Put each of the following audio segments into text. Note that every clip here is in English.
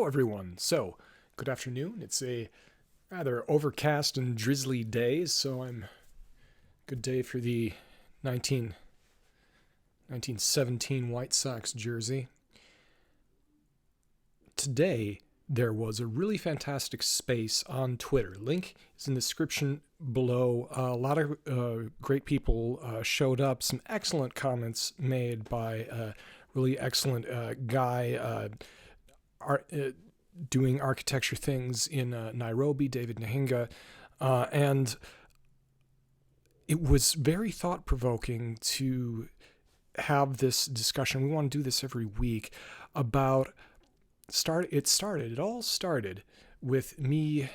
everyone. So, good afternoon. It's a rather overcast and drizzly day, so good day for the 1917 White Sox jersey. Today, there was a really fantastic space on Twitter. Link is in the description below. A lot of great people showed up. Some excellent comments made by a really excellent guy doing architecture things in Nairobi, David Nahinga. And it was very thought-provoking to have this discussion. We want to do this every week about it all started with me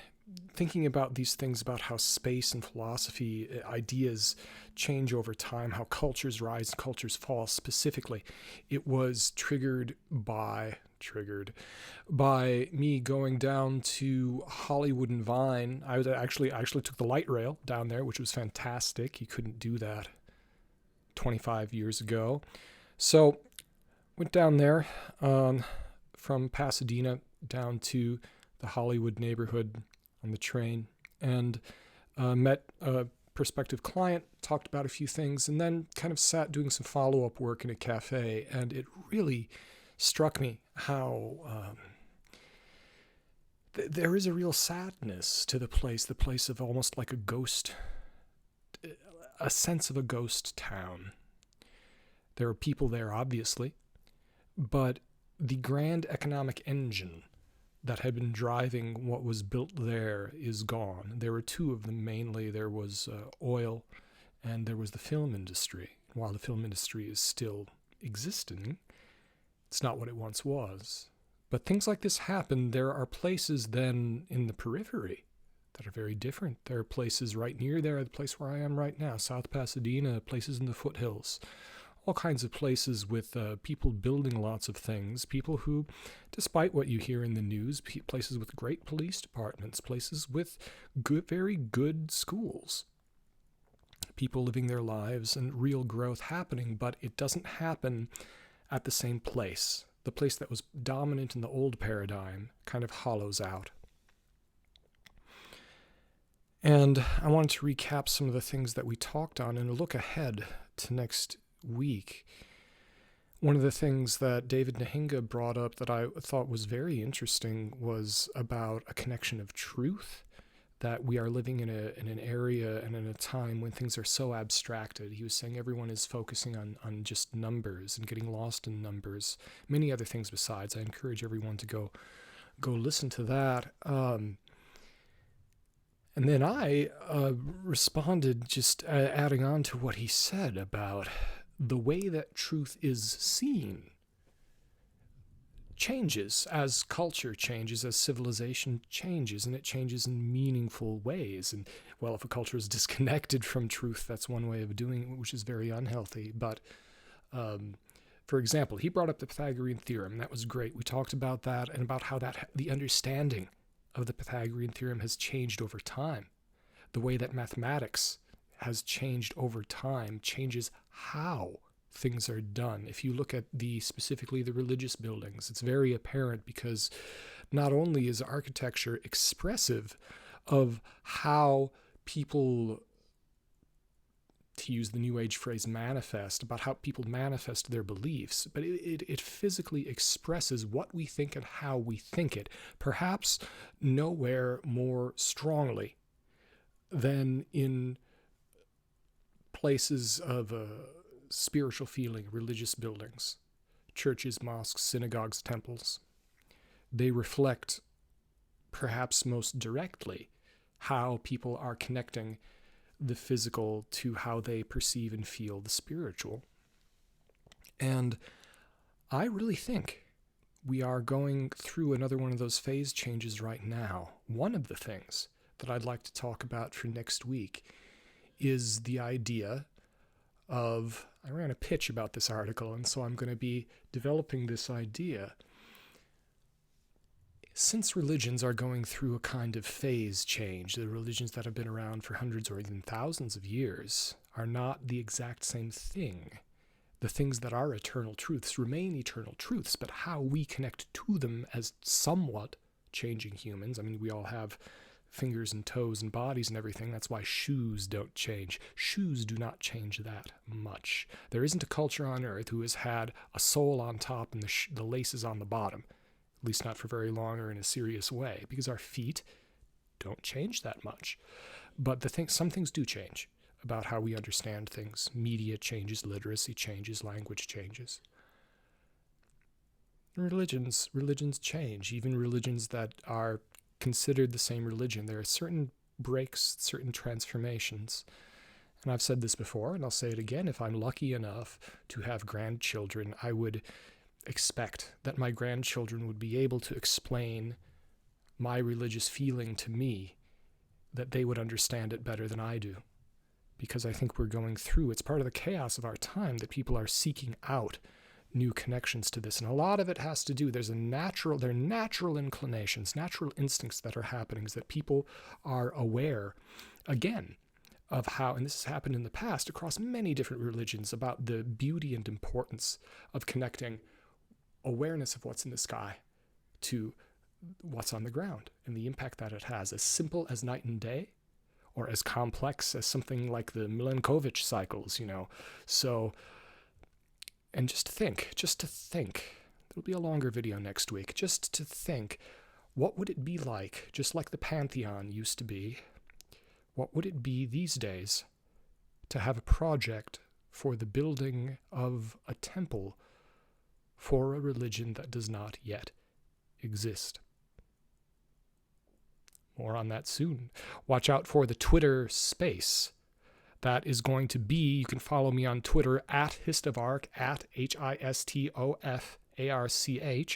thinking about these things, about how space and philosophy ideas change over time, how cultures rise and cultures fall. Specifically, it was triggered by me going down to Hollywood and Vine. I actually took the light rail down there, which was fantastic. You couldn't do that 25 years ago. So went down there from Pasadena down to the Hollywood neighborhood on the train, and met a prospective client, talked about a few things, and then kind of sat doing some follow-up work in a cafe. And it really struck me how there is a real sadness to the place of almost like a ghost, a sense of a ghost town. There are people there, obviously, but the grand economic engine that had been driving what was built there is gone. There were two of them mainly. There was oil, and there was the film industry. While the film industry is still existing, it's not what it once was. But things like this happen. There are places then in the periphery that are very different. There are places right near there, the place where I am right now, South Pasadena, places in the foothills, all kinds of places with people building lots of things, people who, despite what you hear in the news, places with great police departments, places with very good schools, people living their lives and real growth happening, but it doesn't happen at the same place. The place that was dominant in the old paradigm kind of hollows out. And I wanted to recap some of the things that we talked on and look ahead to next week. One of the things that David Nahinga brought up that I thought was very interesting was about a connection of truth, that we are living in an area and in a time when things are so abstracted. He was saying everyone is focusing on just numbers and getting lost in numbers, many other things besides. I encourage everyone to go listen to that. And then I responded, just adding on to what he said about the way that truth is seen changes as culture changes, as civilization changes, and it changes in meaningful ways. And, well, if a culture is disconnected from truth, that's one way of doing it, which is very unhealthy. But, for example, he brought up the Pythagorean theorem. That was great. We talked about that and about how the understanding of the Pythagorean theorem has changed over time. The way that mathematics has changed over time changes how things are done. If you look at specifically the religious buildings, it's very apparent, because not only is architecture expressive of how people, to use the New Age phrase, manifest, about how people manifest their beliefs, but it physically expresses what we think and how we think it, perhaps nowhere more strongly than in places of spiritual feeling, religious buildings, churches, mosques, synagogues, temples. They reflect perhaps most directly how people are connecting the physical to how they perceive and feel the spiritual. And I really think we are going through another one of those phase changes right now. One of the things that I'd like to talk about for next week is the idea of, I ran a pitch about this article, and so I'm going to be developing this idea. Since religions are going through a kind of phase change, the religions that have been around for hundreds or even thousands of years are not the exact same thing. The things that are eternal truths remain eternal truths, but how we connect to them as somewhat changing humans. I mean, we all have fingers and toes and bodies and everything. That's why shoes don't change. Shoes do not change that much. There isn't a culture on earth who has had a sole on top and the laces on the bottom, at least not for very long or in a serious way, because our feet don't change that much. But some things do change about how we understand things. Media changes, literacy changes, language changes. Religions change, even religions that are considered the same religion. There are certain breaks, certain transformations. And I've said this before, and I'll say it again. If I'm lucky enough to have grandchildren, I would expect that my grandchildren would be able to explain my religious feeling to me, that they would understand it better than I do. Because I think we're going through, it's part of the chaos of our time that people are seeking out new connections to this. And a lot of it has to do, there are natural inclinations, natural instincts that are happening, is that people are aware, again, of how, and this has happened in the past across many different religions, about the beauty and importance of connecting awareness of what's in the sky to what's on the ground and the impact that it has, as simple as night and day, or as complex as something like the Milankovitch cycles, So, and just to think, there'll be a longer video next week, just to think, what would it be like, just like the Pantheon used to be, what would it be these days to have a project for the building of a temple for a religion that does not yet exist? More on that soon. Watch out for the Twitter space. That is going to be, you can follow me on Twitter at Histovarch, at HISTOFARCH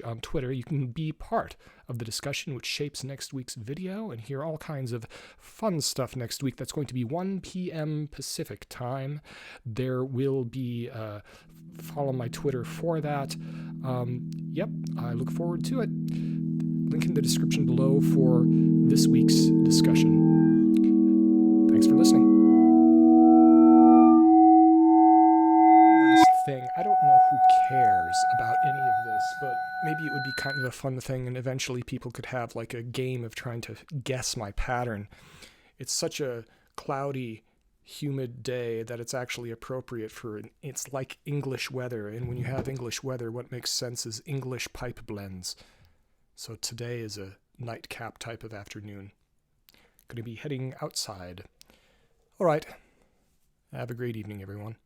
on Twitter. You can be part of the discussion which shapes next week's video and hear all kinds of fun stuff next week. That's going to be 1 p.m. Pacific time. There will be, follow my Twitter for that. Yep, I look forward to it. Link in the description below for this week's discussion. Thanks for listening. Thing. I don't know who cares about any of this, but maybe it would be kind of a fun thing, and eventually people could have like a game of trying to guess my pattern. It's such a cloudy, humid day that it's actually appropriate for it's like English weather, and when you have English weather, what makes sense is English pipe blends. So today is a nightcap type of afternoon. Going to be heading outside. All right. Have a great evening, everyone.